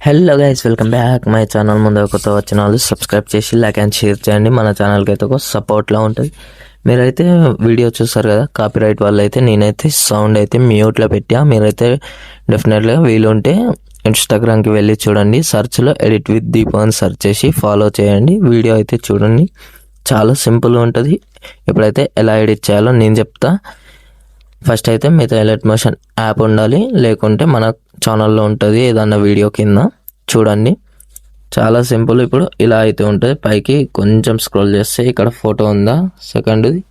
Hello guys, welcome back my channel. ముందు కొత్త వచ్చిన వాళ్ళు సబ్స్క్రైబ్ చేసి లైక్ అండ్ షేర్ చేయండి. మన ఛానల్కి అయితే ఒక సపోర్ట్లా ఉంటుంది. మీరైతే వీడియో చూస్తారు కదా, కాపీరైట్ వల్ల అయితే నేనైతే సౌండ్ అయితే మ్యూట్లో పెట్టా. మీరైతే డెఫినెట్గా వీలుంటే ఇన్స్టాగ్రామ్కి వెళ్ళి చూడండి. సెర్చ్లో ఎడిట్ విత్ దీపు అని సెర్చ్ చేసి ఫాలో చేయండి. వీడియో అయితే చూడండి, చాలా సింపుల్గా ఉంటుంది. ఇప్పుడైతే ఎలా ఎడిట్ చేయాలో నేను చెప్తా. ఫస్ట్ అయితే మీతో ఎలైట్ మోషన్ యాప్ ఉండాలి, లేకుంటే మన ఛానల్లో ఉంటుంది ఏదన్నా వీడియో కింద చూడండి. చాలా సింపుల్. ఇప్పుడు ఇలా అయితే ఉంటుంది. పైకి కొంచెం స్క్రోల్ చేస్తే ఇక్కడ ఫోటో ఉందా సెకండ్ది,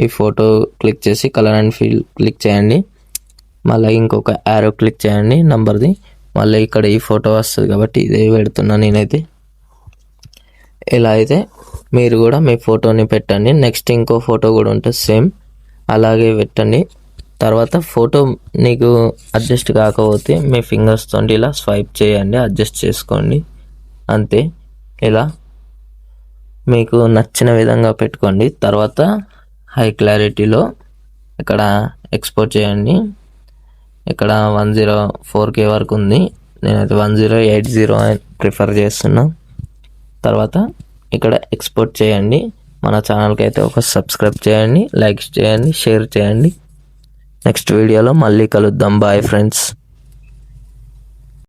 ఈ ఫోటో క్లిక్ చేసి కలర్ అండ్ ఫీల్ క్లిక్ చేయండి. మళ్ళీ ఇంకొక యారో క్లిక్ చేయండి నంబర్ది. మళ్ళీ ఇక్కడ ఈ ఫోటో వస్తుంది కాబట్టి ఇదే పెడుతున్నా నేనైతే. ఇలా అయితే మీరు కూడా మీ ఫోటోని పెట్టండి. నెక్స్ట్ ఇంకో ఫోటో కూడా ఉంటుంది, సేమ్ అలాగే పెట్టండి. తర్వాత ఫోటో నీకు అడ్జస్ట్ కాకపోతే మీ ఫింగర్స్తో ఇలా స్వైప్ చేయండి, అడ్జస్ట్ చేసుకోండి. అంతే. ఇలా మీకు నచ్చిన విధంగా పెట్టుకోండి. తర్వాత హై క్లారిటీలో ఇక్కడ ఎక్స్పోర్ట్ చేయండి. ఇక్కడ 104K వరకు ఉంది, నేనైతే 1080 అని ప్రిఫర్ చేస్తున్నా. తర్వాత ఇక్కడ ఎక్స్పోర్ట్ చేయండి. మన ఛానల్కి అయితే ఒక సబ్స్క్రైబ్ చేయండి, లైక్ చేయండి, షేర్ చేయండి. నెక్స్ట్ వీడియోలో మళ్ళీ కలుద్దాం. Bye friends.